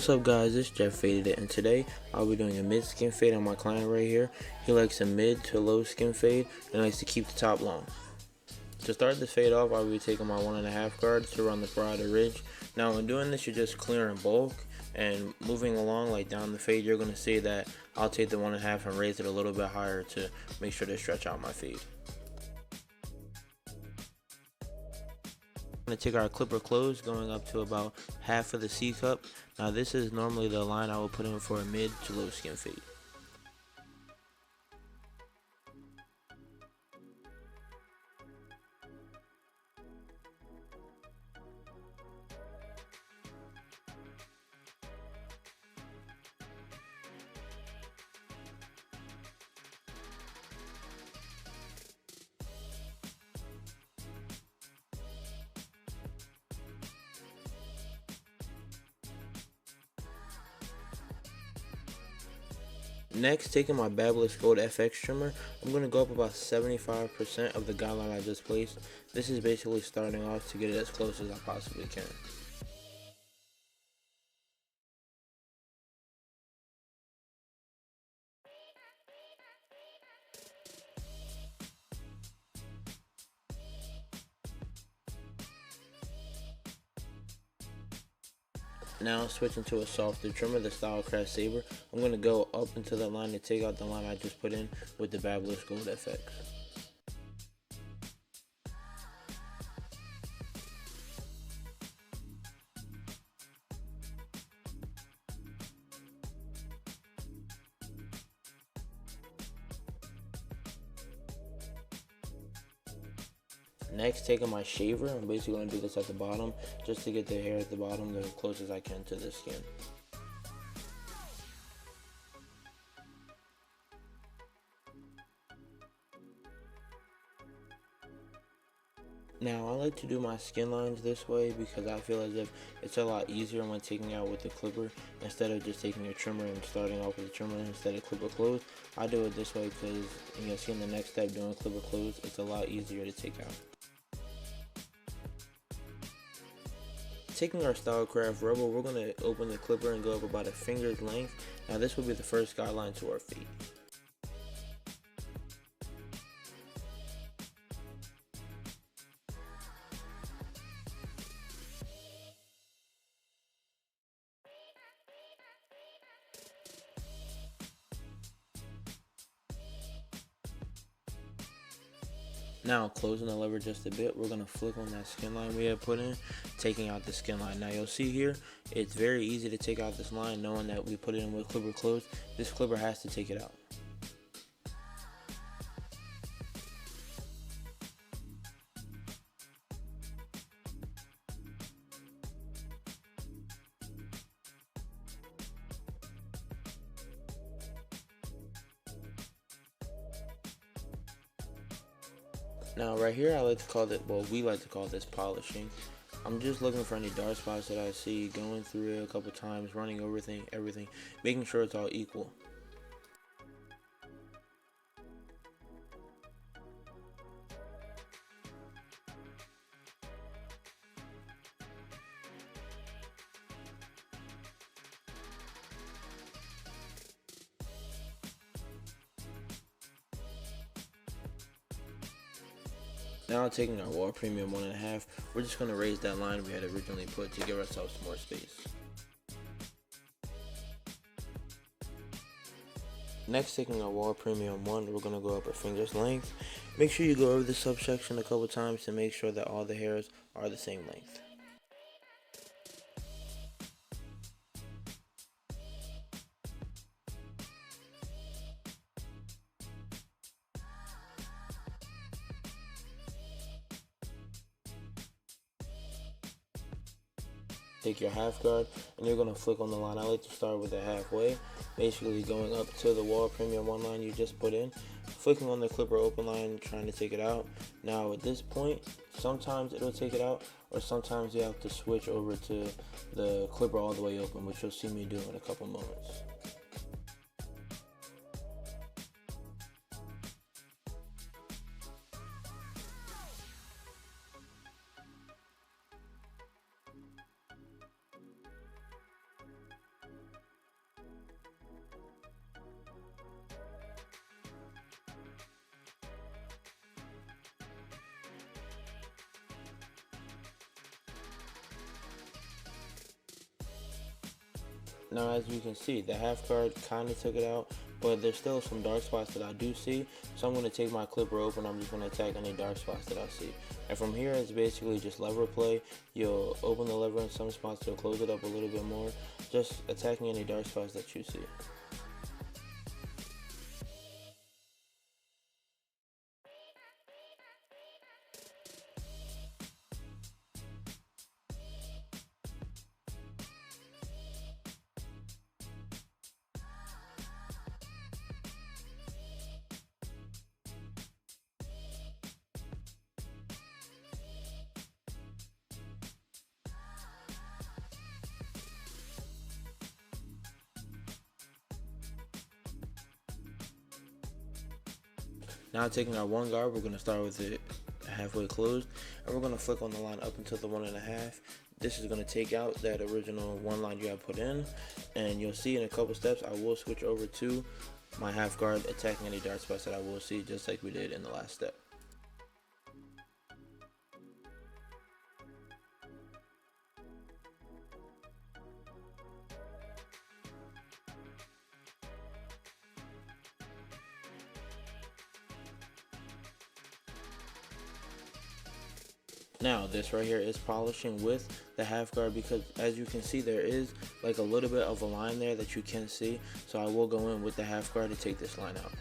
What's up guys, it's Jeff Faded It, and today I'll be doing a mid skin fade on my client right here. He likes a mid to low skin fade and likes to keep the top long. To start this fade off, I'll be taking my 1.5 guard to run the parotid ridge. Now when doing this, you're just clearing bulk and moving along like down the fade. You're going to see that I'll take the 1.5 and raise it a little bit higher to make sure to stretch out my fade. I'm going to take our clipper close going up to about half of the C cup. Now this is normally the line I would put in for a mid to low skin fade. Next, taking my Babyliss Gold FX trimmer, I'm going to go up about 75% of the guideline I just placed. This is basically starting off to get it as close as I possibly can. Now switching to a softer trimmer, the Stylecraft Saber, I'm going to go up into the line to take out the line I just put in with the Babyliss Gold FX. Next, taking my shaver, I'm basically going to do this at the bottom just to get the hair at the bottom as close as I can to the skin. Now I like to do my skin lines this way because I feel as if it's a lot easier when taking out with the clipper instead of just taking a trimmer and starting off with a trimmer instead of clipper close. I do it this way because you'll see in the next step doing clipper close, it's a lot easier to take out. Taking our Stylecraft rubber, we're going to open the clipper and go up about a finger's length. Now this will be the first guideline to our fade. Now closing the lever just a bit, we're going to flick on that skin line we had put in, taking out the skin line. Now you'll see here, it's very easy to take out this line knowing that we put it in with clipper closed. This clipper has to take it out. Now right here I like to call it, well we like to call this polishing. I'm just looking for any dark spots that I see, going through it a couple times, running over everything, making sure it's all equal. Now taking our wall premium 1.5, we're just going to raise that line we had originally put to give ourselves more space. Next, taking our wall premium 1, we're going to go up a finger's length. Make sure you go over the subsection a couple times to make sure that all the hairs are the same length. Take your half guard and you're going to flick on the line. I like to start with it halfway, basically going up to the wall premium 1 line you just put in, flicking on the clipper open line, trying to take it out. Now at this point, sometimes it'll take it out, or sometimes you have to switch over to the clipper all the way open, which you'll see me do in a couple moments. Now as you can see, the half guard kind of took it out, but there's still some dark spots that I do see. So I'm going to take my clipper open, I'm just going to attack any dark spots that I see. And from here it's basically just lever play. You'll open the lever in some spots, you'll close it up a little bit more, just attacking any dark spots that you see. Now taking our one guard, we're going to start with it halfway closed, and we're going to flick on the line up until the 1.5. This is going to take out that original one line you have put in, and you'll see in a couple steps I will switch over to my half guard, attacking any dark spots that I will see, just like we did in the last step. Now this right here is polishing with the half guard, because as you can see there is like a little bit of a line there that you can see, so I will go in with the half guard to take this line out.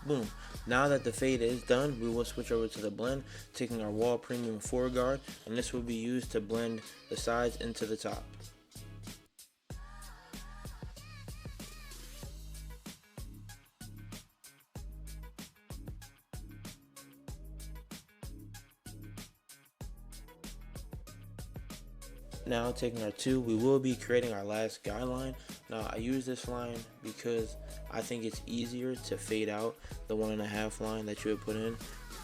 Boom. Now that the fade is done, we will switch over to the blend, taking our wall premium 4 guard, and this will be used to blend the sides into the top. Now taking our 2, we will be creating our last guideline. Now I use this line because I think it's easier to fade out the 1.5 line that you would put in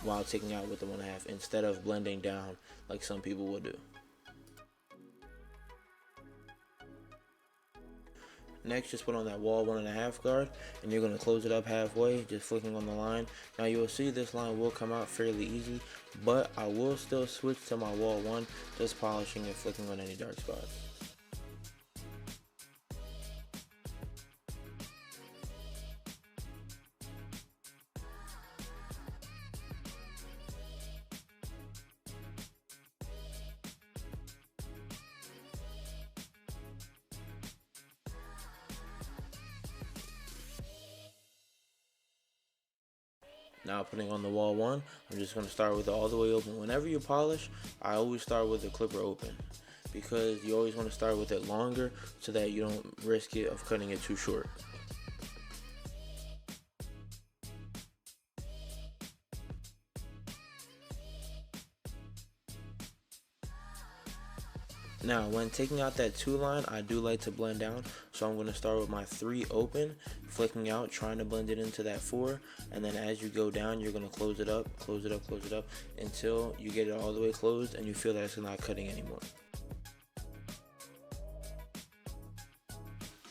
while taking out with the 1.5 instead of blending down like some people would do. Next, just put on that wall 1.5 guard, and you're going to close it up halfway, just flicking on the line. Now you will see this line will come out fairly easy, but I will still switch to my wall 1, just polishing and flicking on any dark spots. Now putting on the wall 1, I'm just going to start with it all the way open. Whenever you polish, I always start with the clipper open, because you always want to start with it longer so that you don't risk it of cutting it too short. Now when taking out that 2 line, I do like to blend down, so I'm going to start with my 3 open, flicking out, trying to blend it into that 4, and then as you go down you're going to close it up, close it up, close it up until you get it all the way closed and you feel that it's not cutting anymore.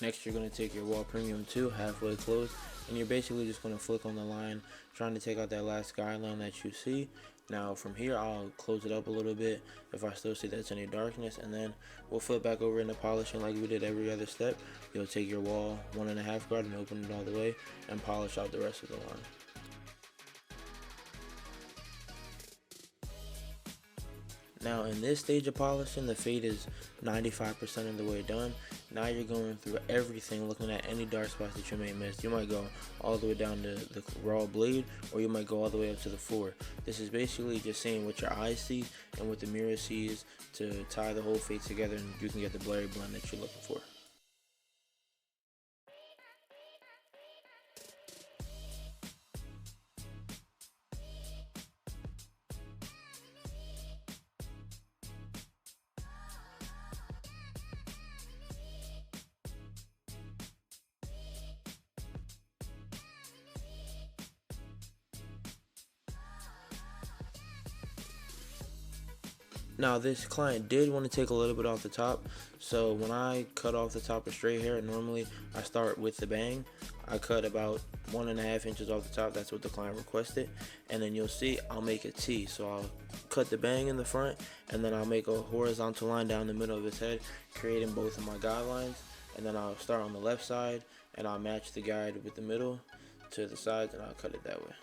Next you're going to take your wall premium 2 halfway closed, and you're basically just going to flick on the line, trying to take out that last guideline that you see. Now from here I'll close it up a little bit if I still see that's any darkness, and then we'll flip back over into polishing like we did every other step. You'll take your wall 1.5 guard and open it all the way and polish out the rest of the line. Now in this stage of polishing, the fade is 95% of the way done. Now you're going through everything, looking at any dark spots that you may miss. You might go all the way down to the raw blade, or you might go all the way up to the 4. This is basically just seeing what your eyes see and what the mirror sees to tie the whole fade together, and you can get the blurry blend that you're looking for. Now this client did want to take a little bit off the top, so when I cut off the top of straight hair, normally I start with the bang. I cut about 1.5 inches off the top, that's what the client requested, and then you'll see I'll make a T. So I'll cut the bang in the front, and then I'll make a horizontal line down the middle of his head, creating both of my guidelines, and then I'll start on the left side, and I'll match the guide with the middle to the sides, and I'll cut it that way.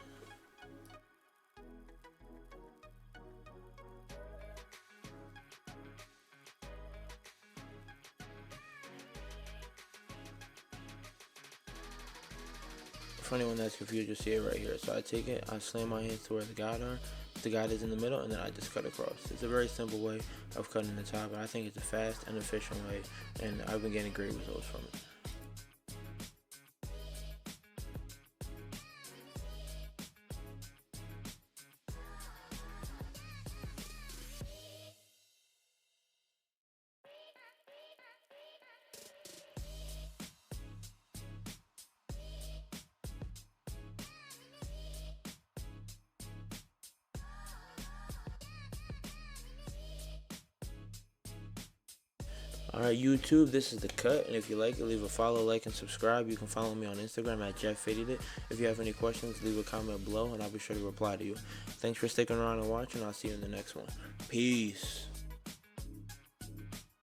For anyone that's confused, you'll see it right here. So I take it, I slam my hands to where the guide are, the guide is in the middle, and then I just cut across. It's a very simple way of cutting the top, and I think it's a fast and efficient way, and I've been getting great results from it. Alright, YouTube, this is the cut, and if you like it, leave a follow, like, and subscribe. You can follow me on Instagram at JeffFadedIt. If you have any questions, leave a comment below, and I'll be sure to reply to you. Thanks for sticking around and watching. I'll see you in the next one. Peace.